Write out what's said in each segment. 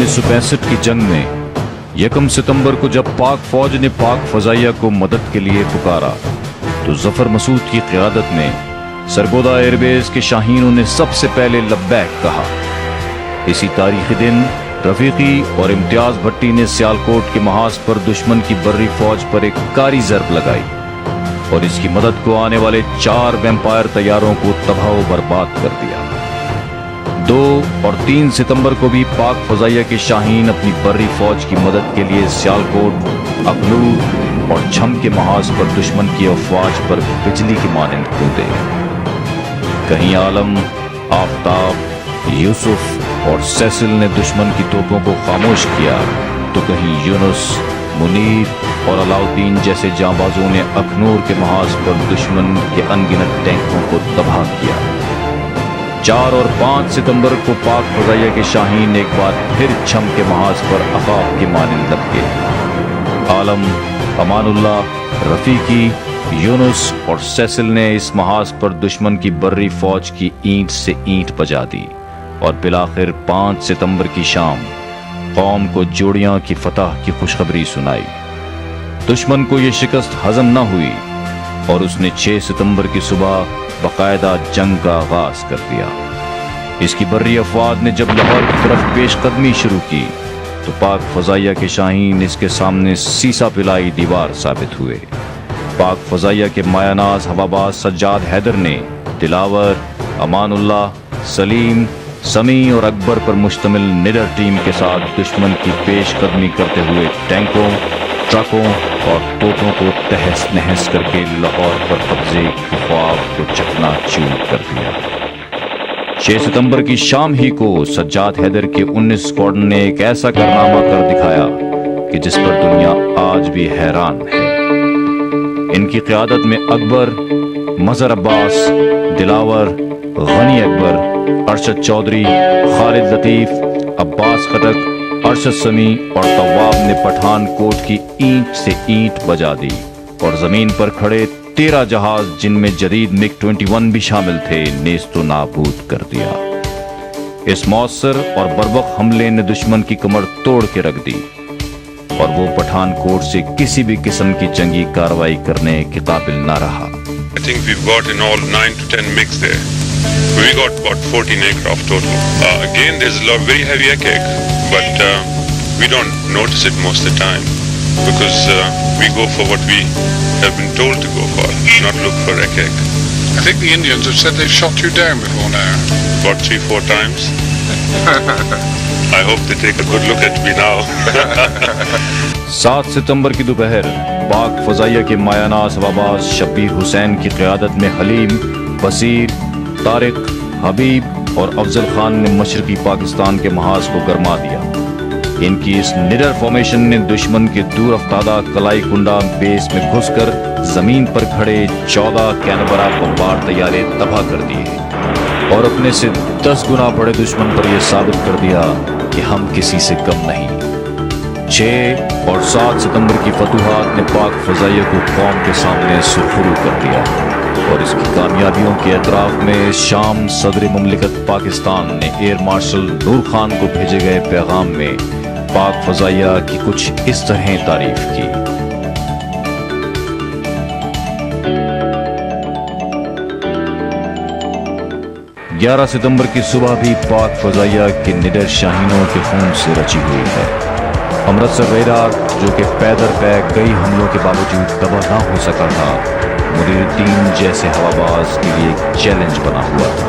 1965 की जंग में 1 सितंबर को जब पाक फौज ने पाक फजाइया को मदद के लिए पुकारा तो जफर मसूद की क़यादत में सरगोदा एयरबेस के शाहीनों ने सबसे पहले लब्बैक कहा। इसी तारीखी दिन रफीकी और इम्तियाज भट्टी ने सियालकोट के महाज पर दुश्मन की बर्री फौज पर एक कारी ज़रब लगाई और इसकी मदद को आने वाले 4 वैम्पायर तैयारों को तबाह व बर्बाद कर दिया। 2 और 3 सितंबर को भी पाक फजाइया के शाहीन अपनी बर्री फौज की मदद के लिए सियालकोट, अखनूर और छम के महाज पर दुश्मन की अफवाज पर बिजली की मानंद कूदे। कहीं आलम, आफ्ताब, यूसुफ और सेसिल ने दुश्मन की तोपों को खामोश किया तो कहीं यूनुस, मुनीर और अलाउद्दीन जैसे जांबाजों ने अखनूर के महाज पर दुश्मन के अनगिनत टैंकों को तबाह किया। 4 और 5 सितंबर को पाक फजाइया के शाहीन एक बार फिर छम के महाज पर अखाब के मानंद लपके। आलम, अमानुल्लाह, रफीकी, यूनुस और सेसिल ने इस महाज पर दुश्मन की बर्री फौज की ईंट से ईंट बजा दी और बिलाखिर 5 सितंबर की शाम कौम को जोड़ियां की फतह की खुशखबरी सुनाई। दुश्मन को ये शिकस्त हजम न हुई और उसने 6 सितंबर की सुबह बाकायदा जंग का आगाज कर दिया। इसकी बर्री अफवाज ने जब लाहौर की तरफ पेशकदमी शुरू की तो पाक फजाइया के शाहीन इसके सामने सीसा पिलाई दीवार साबित हुए। पाक फजाइया के मायानाज हवाबाज सज्जाद हैदर ने दिलावर, अमानुल्लाह, सलीम, समी और अकबर पर मुश्तमिल निडर टीम के साथ दुश्मन की पेशकदमी करते हुए टैंकों, ट्रकों और तोपों को तहस नहस करके लाहौर पर कब्जे के ख्वाब को चकनाचूर कर दिया। 6 सितंबर की शाम ही को सज्जाद हैदर के 19 स्क्वाड्रन ने एक ऐसा कारनामा कर दिखाया कि जिस पर दुनिया आज भी हैरान है। इनकी क़यादत में अकबर, मजहर अब्बास, दिलावर, गनी अकबर, अरशद चौधरी, खालिद लतीफ़, अब्बास खटक, अरशद समी और तवाब ने पठानकोट की ईंट से ईंट बजा दी और जमीन पर खड़े 13 जहाज जिनमें जदीद मिग-21 भी शामिल थे नेस्तो नाबूद कर दिया। इस मौसर और बर्वक्त हमले ने दुश्मन की कमर तोड़ के रख दी और वो पठानकोट से किसी भी किस्म की जंगी कार्रवाई करने के काबिल न रहा। I think we've got in all 9 to 10 MiGs there. We got about 14 aircraft total. Again, there's a lot very heavy aircraft, but we don't notice it most of the time because we go for what we have been told to go for, not look for aircraft. I think the Indians have said they've shot you down before now. About 3-4 times. I hope they take a good look at me now. 7 सितंबर की दोपहर पाक फजाइया के मायानाज हवाबाज शब्बीर हुसैन की क़यादत में हलीम, बसीर, तारिक, हबीब और अफजल खान ने मशरकी पाकिस्तान के महाज को गरमा दिया। इनकी इस निडर फॉर्मेशन ने दुश्मन के दूर अफ्तादा कलाई कुंडा बेस में घुसकर जमीन पर खड़े 14 कैनबरा बमबार तैयारे तबाह कर दिए और अपने से 10 गुना बड़े दुश्मन पर यह साबित कर दिया कि हम किसी से कम नहीं। 6 और 7 सितंबर की फतूहात ने पाक फजाइया को कौम के सामने सुरखरू कर दिया और इसकी कामयाबियों के एतराफ़ में शाम सदर मुमलिकत पाकिस्तान ने एयर मार्शल नूर खान को भेजे गए पैगाम में पाक फजाइया की कुछ इस तरह तारीफ की। ग्यारह सितंबर की सुबह भी पाक फजाइया के निडर शाहीनों के खून से रची हुई है। अमृतसर रेडार जो कि पैदल पै कई हमलों के बावजूद तबाह न हो सका था, मुनीरुद्दीन जैसे हवाबाज के लिए एक चैलेंज बना हुआ था।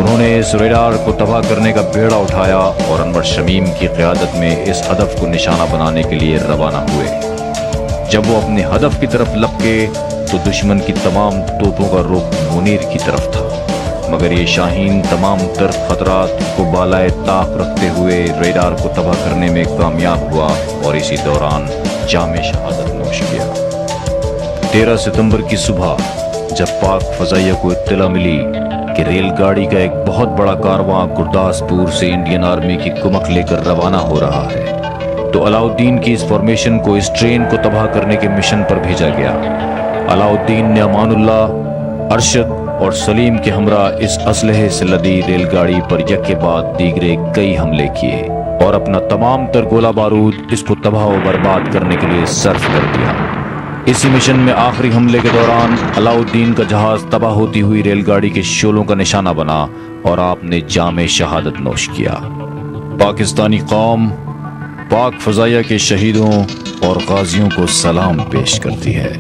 उन्होंने इस रेडार को तबाह करने का बेड़ा उठाया और अनवर शमीम की क़यादत में इस हदफ को निशाना बनाने के लिए रवाना हुए। जब वो अपने हदफ की तरफ लपके तो दुश्मन की तमाम तोपों का रुख मुनीर की तरफ था, मगर ये शाहीन तमाम तर खतरात को बालाए ताक रखते हुए रेडार को तबाह करने में कामयाब हुआ और इसी दौरान जामे शहादत नोश किया। 13 सितंबर की सुबह जब पाक फजाइया को इत्तला मिली कि रेलगाड़ी का एक बहुत बड़ा कारवां गुरदासपुर से इंडियन आर्मी की कुमक लेकर रवाना हो रहा है, तो अलाउद्दीन की इस फॉर्मेशन को इस ट्रेन को तबाह करने के मिशन पर भेजा गया। अलाउद्दीन ने अमानुल्लाह, अरशद और सलीम के हमरा इस असलहे से लदी रेलगाड़ी पर यक के बाद दीगरे कई हमले किए اور اپنا تمام تر گولہ بارود اس کو تباہ و برباد کرنے کے لیے صرف کر دیا۔ اسی مشن میں آخری حملے کے دوران علاء الدین کا جہاز تباہ ہوتی ہوئی ریل گاڑی کے شعلوں کا نشانہ بنا اور آپ نے جام شہادت نوش کیا۔ پاکستانی قوم پاک فضائیہ کے شہیدوں اور غازیوں کو سلام پیش کرتی ہے۔